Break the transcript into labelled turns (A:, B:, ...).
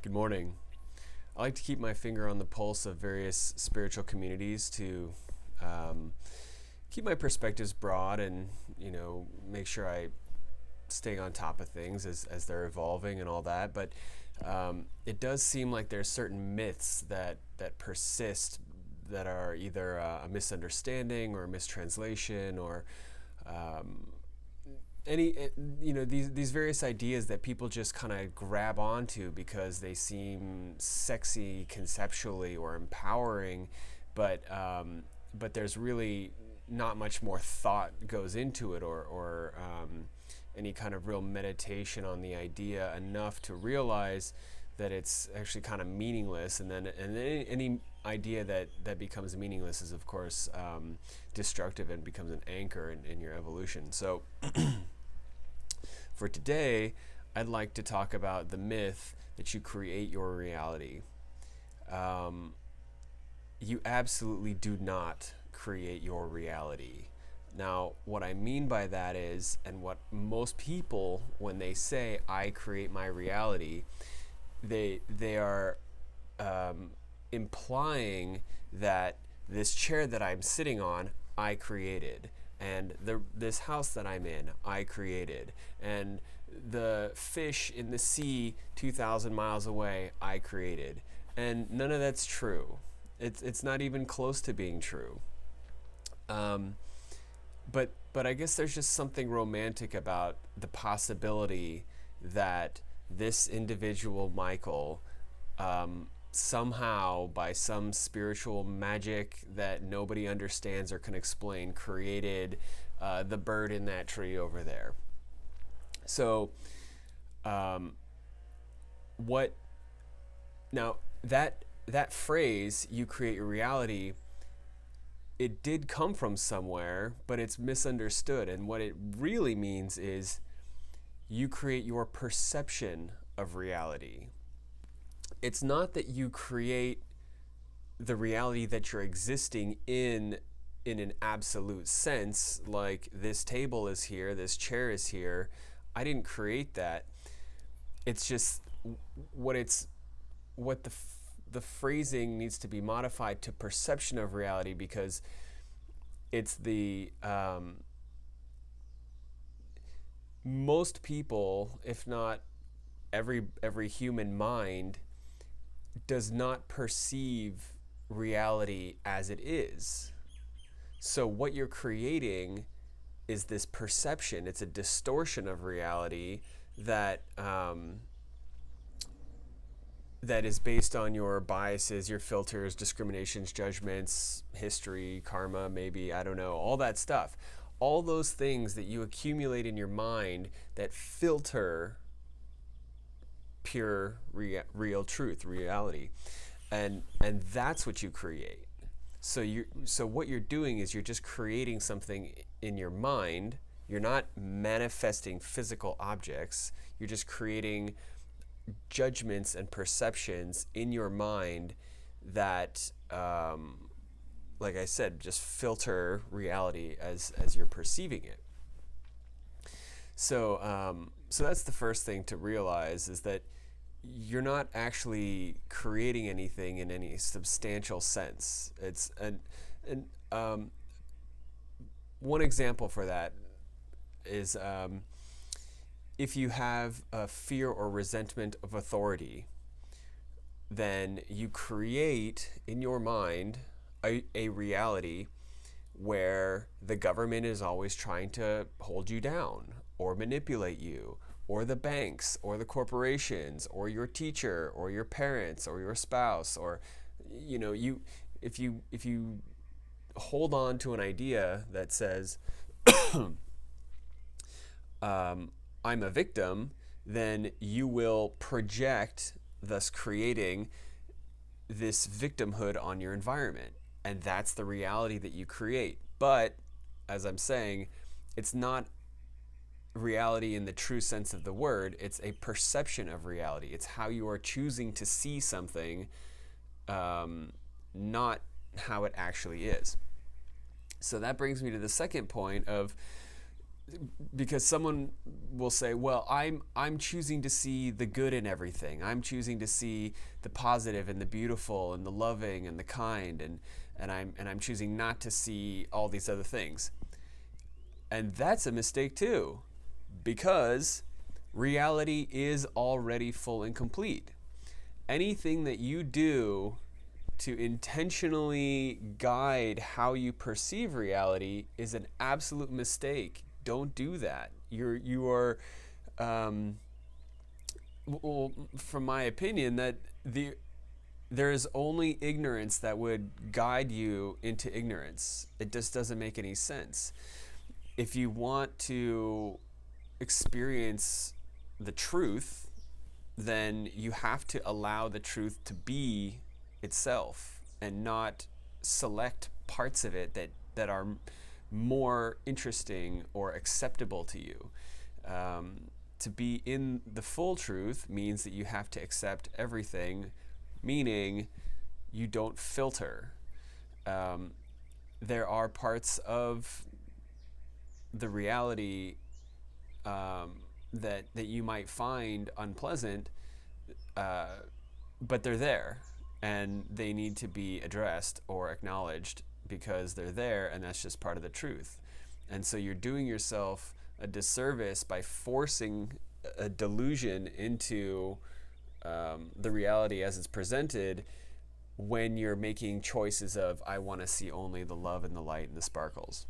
A: Good morning. I like to keep my finger on the pulse of various spiritual communities to um, keep my perspectives broad and, make sure I stay on top of things as they're evolving and all that. But it does seem like there's certain myths that persist that are either a misunderstanding or a mistranslation or um, these various ideas that people just kind of grab onto because they seem sexy conceptually or empowering, but there's really not much more thought goes into it or any kind of real meditation on the idea enough to realize that it's actually kind of meaningless, and then any idea that becomes meaningless is of course destructive and becomes an anchor in your evolution. So for today, I'd like to talk about the myth that you create your reality. Um, you absolutely do not create your reality. Now, what I mean by that is, and what most people, when they say, I create my reality, they are implying that this chair that I'm sitting on, I created, and this house that I'm in, I created, and the fish in the sea 2,000 miles away, I created. And none of that's true. It's not even close to being true. Um, but I guess there's just something romantic about the possibility that this individual Michael, somehow by some spiritual magic that nobody understands or can explain, created the bird in that tree over there. So, um, what now that phrase, "you create your reality," it did come from somewhere, but it's misunderstood. And what it really means is you create your perception of reality. It's not that you create the reality that you're existing in an absolute sense, like this table is here, this chair is here. I didn't create that. It's just what it's what the phrasing needs to be modified to perception of reality, because it's the most people, if not every human mind, does not perceive reality as it is. So what you're creating is this perception. It's a distortion of reality that that is based on your biases, your filters, discriminations, judgments, history, karma, maybe, I don't know, all that stuff. All those things that you accumulate in your mind that filter pure real truth, reality. And that's what you create. So what you're doing is you're just creating something in your mind. You're not manifesting physical objects. You're just creating judgments and perceptions in your mind that, like I said, just filter reality as you're perceiving it. So that's the first thing to realize, is that you're not actually creating anything in any substantial sense. It's and One example for that is, if you have a fear or resentment of authority, then you create in your mind a reality where the government is always trying to hold you down or manipulate you, or the banks or the corporations or your teacher or your parents or your spouse, or you if you hold on to an idea that says, I'm a victim, then you will project, thus creating this victimhood on your environment. And that's the reality that you create. But as I'm saying, it's not reality in the true sense of the word. It's a perception of reality. It's how you are choosing to see something, not how it actually is. So that brings me to the second point of because someone will say, well, I'm choosing to see the good in everything. I'm choosing to see the positive and the beautiful and the loving and the kind, and I'm choosing not to see all these other things. And that's a mistake too, because reality is already full and complete. Anything that you do to intentionally guide how you perceive reality is an absolute mistake. Don't do that. You are well, from my opinion, that there is only ignorance that would guide you into ignorance. It just doesn't make any sense. If you want to experience the truth, then you have to allow the truth to be itself and not select parts of it that are more interesting or acceptable to you. To be in the full truth means that you have to accept everything, meaning you don't filter. There are parts of the reality that you might find unpleasant, but they're there and they need to be addressed or acknowledged because they're there, and that's just part of the truth. And so you're doing yourself a disservice by forcing a delusion into the reality as it's presented when you're making choices of, I want to see only the love and the light and the sparkles.